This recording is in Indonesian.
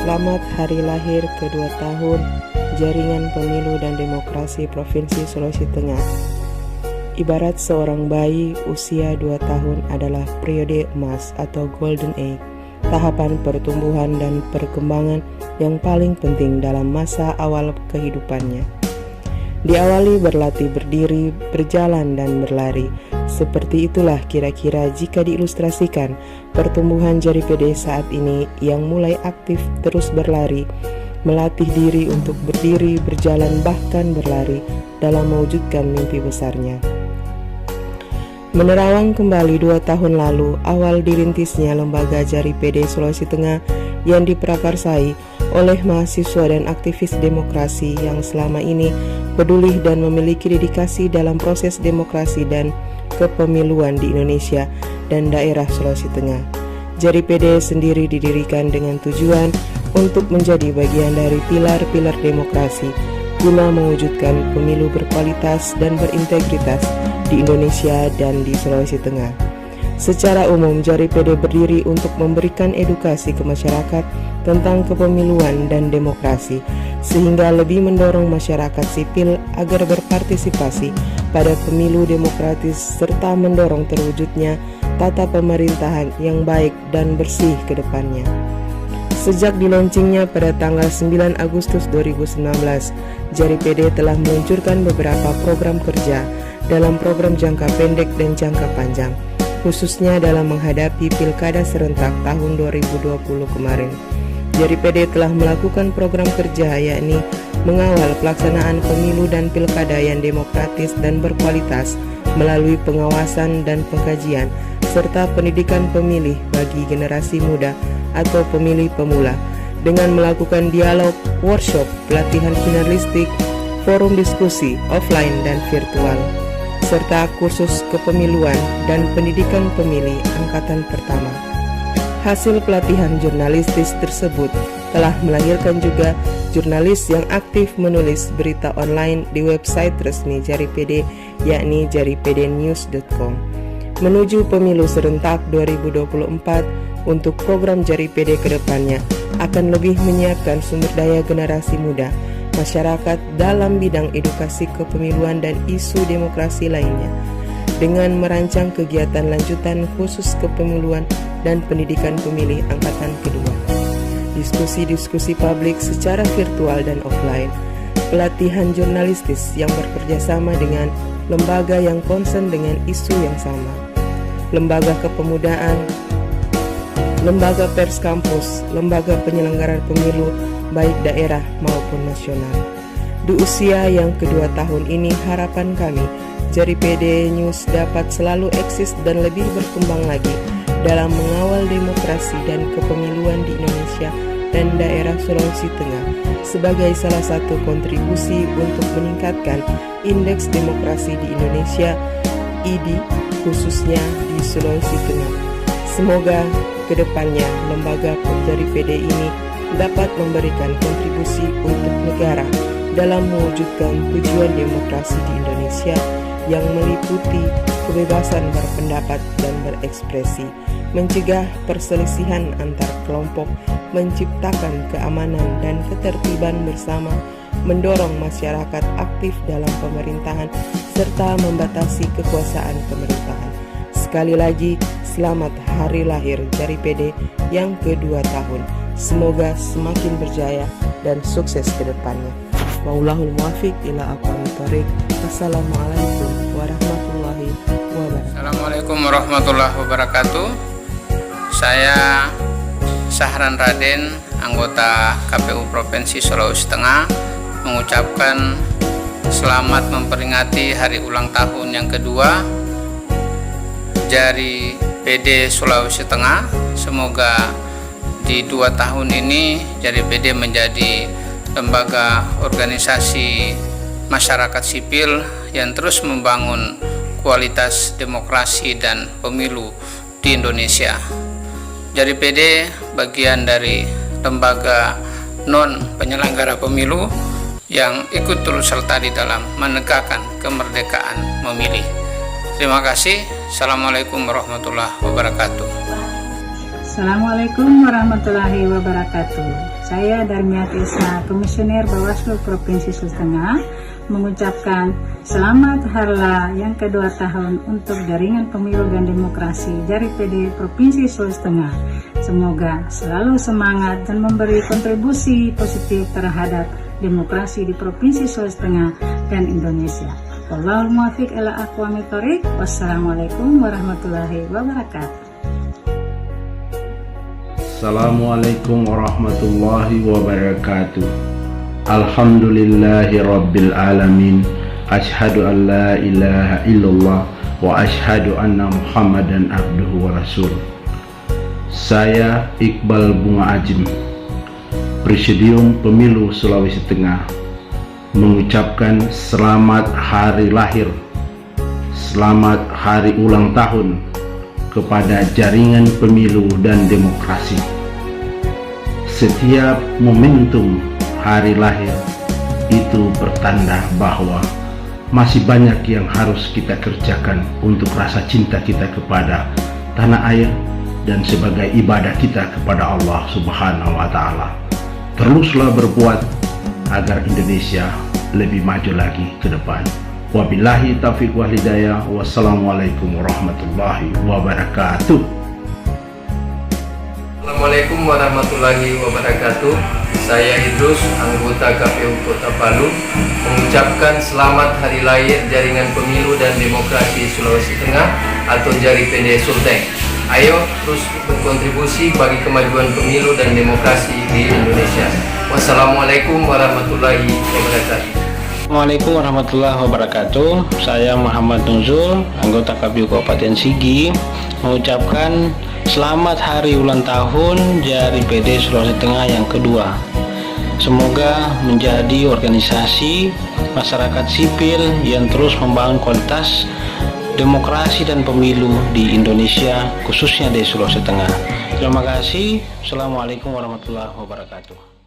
Selamat hari lahir kedua tahun Jaringan Pemilu dan Demokrasi Provinsi Sulawesi Tengah. Ibarat seorang bayi, usia 2 tahun adalah periode emas atau golden age, tahapan pertumbuhan dan perkembangan yang paling penting dalam masa awal kehidupannya. Diawali berlatih berdiri, berjalan, dan berlari. Seperti itulah kira-kira jika diilustrasikan pertumbuhan jari PD saat ini yang mulai aktif terus berlari, melatih diri untuk berdiri, berjalan, bahkan berlari dalam mewujudkan mimpi besarnya. Menerawang kembali 2 tahun lalu, awal dirintisnya lembaga Jari PD Sulawesi Tengah yang diprakarsai oleh mahasiswa dan aktivis demokrasi yang selama ini peduli dan memiliki dedikasi dalam proses demokrasi dan kepemiluan di Indonesia dan daerah Sulawesi Tengah. Jari PD sendiri didirikan dengan tujuan untuk menjadi bagian dari pilar-pilar demokrasi guna mewujudkan pemilu berkualitas dan berintegritas di Indonesia dan di Sulawesi Tengah. Secara umum, Jari PD berdiri untuk memberikan edukasi ke masyarakat tentang kepemiluan dan demokrasi, sehingga lebih mendorong masyarakat sipil agar berpartisipasi pada pemilu demokratis serta mendorong terwujudnya tata pemerintahan yang baik dan bersih ke depannya. Sejak dilaunchingnya pada tanggal 9 Agustus 2019, Jari PD telah meluncurkan beberapa program kerja dalam program jangka pendek dan jangka panjang, khususnya dalam menghadapi Pilkada serentak tahun 2020 kemarin. Jari PD telah melakukan program kerja yakni mengawal pelaksanaan pemilu dan pilkada yang demokratis dan berkualitas melalui pengawasan dan pengkajian serta pendidikan pemilih bagi generasi muda atau pemilih pemula dengan melakukan dialog, workshop, pelatihan jurnalistik, forum diskusi offline dan virtual, serta kursus kepemiluan dan pendidikan pemilih angkatan pertama. Hasil pelatihan jurnalistis tersebut telah melahirkan juga jurnalis yang aktif menulis berita online di website resmi Jari PD yakni jaripdnews.com. Menuju pemilu serentak 2024, untuk program Jari PD ke depannya akan lebih menyiapkan sumber daya generasi muda, masyarakat dalam bidang edukasi kepemiluan dan isu demokrasi lainnya, dengan merancang kegiatan lanjutan khusus kepemiluan dan pendidikan pemilih angkatan kedua, diskusi-diskusi publik secara virtual dan offline, pelatihan jurnalistis yang bekerjasama dengan lembaga yang concern dengan isu yang sama, lembaga kepemudaan, lembaga pers kampus, lembaga penyelenggaraan pemilu baik daerah maupun nasional. Di usia yang kedua tahun ini, harapan kami Jari PD News dapat selalu eksis dan lebih berkembang lagi dalam mengawal demokrasi dan kepemiluan di Indonesia dan daerah Sulawesi Tengah sebagai salah satu kontribusi untuk meningkatkan indeks demokrasi di Indonesia (ID) khususnya di Sulawesi Tengah. Semoga kedepannya lembaga Jari PD ini dapat memberikan kontribusi untuk negara dalam mewujudkan tujuan demokrasi di Indonesia yang meliputi kebebasan berpendapat dan berekspresi, mencegah perselisihan antar kelompok, menciptakan keamanan dan ketertiban bersama, mendorong masyarakat aktif dalam pemerintahan, serta membatasi kekuasaan pemerintahan. Sekali lagi, selamat hari lahir Jari PD yang kedua tahun. Semoga semakin berjaya dan sukses ke depannya. Wallahul muwaffiq ila aqwamit thoriq. Assalamualaikum warahmatullahi wabarakatuh. Assalamualaikum warahmatullahi wabarakatuh. Saya Sahran Raden, anggota KPU Provinsi Sulawesi Tengah, mengucapkan selamat memperingati hari ulang tahun yang kedua Jari PD Sulawesi Tengah. Semoga di 2 tahun ini Jari PD menjadi lembaga organisasi masyarakat sipil yang terus membangun kualitas demokrasi dan pemilu di Indonesia. Jari PD bagian dari lembaga non penyelenggara pemilu yang ikut turut serta di dalam menegakkan kemerdekaan memilih. Terima kasih. Assalamualaikum warahmatullahi wabarakatuh. Assalamualaikum warahmatullahi wabarakatuh. Saya Darmiati Isna, Komisioner Bawaslu Provinsi Sulawesi Tengah, mengucapkan selamat Harla yang kedua tahun untuk Jaringan Pemilu dan Demokrasi Jari PD Provinsi Sulawesi Tengah. Semoga selalu semangat dan memberi kontribusi positif terhadap demokrasi di Provinsi Sulawesi Tengah dan Indonesia. Wallahul muwaffiq ila aqwamit thoriq. Wassalamualaikum warahmatullahi wabarakatuh. Assalamualaikum warahmatullahi wabarakatuh. Alhamdulillahi rabbil alamin. Ashhadu an la ilaha illallah wa ashhadu anna Muhammadan abduhu wa rasul. Saya Iqbal Bunga Ajim, Presidium Pemilu Sulawesi Tengah, mengucapkan selamat hari lahir, selamat hari ulang tahun kepada Jaringan Pemilu dan Demokrasi. Setiap momentum hari lahir itu bertanda bahwa masih banyak yang harus kita kerjakan untuk rasa cinta kita kepada tanah air dan sebagai ibadah kita kepada Allah Subhanahu wa Ta'ala. Teruslah berbuat agar Indonesia lebih maju lagi ke depan. Wabillahi taufiq wal hidayah. Wassalamualaikum warahmatullahi wabarakatuh. Assalamualaikum warahmatullahi wabarakatuh. Saya Idrus, anggota KPU Kota Palu, mengucapkan selamat hari lahir Jaringan Pemilu dan Demokrasi Sulawesi Tengah atau Jari PD Sulteng. Ayo terus berkontribusi bagi kemajuan pemilu dan demokrasi di Indonesia. Wassalamualaikum warahmatullahi wabarakatuh. Assalamualaikum warahmatullahi wabarakatuh. Saya Muhammad Nuzul, anggota KPU Kabupaten Sigi, mengucapkan selamat hari ulang tahun Jari PD Sulawesi Tengah yang kedua. Semoga menjadi organisasi masyarakat sipil yang terus membangun kualitas demokrasi dan pemilu di Indonesia, khususnya di Sulawesi Tengah. Terima kasih. Assalamualaikum warahmatullahi wabarakatuh.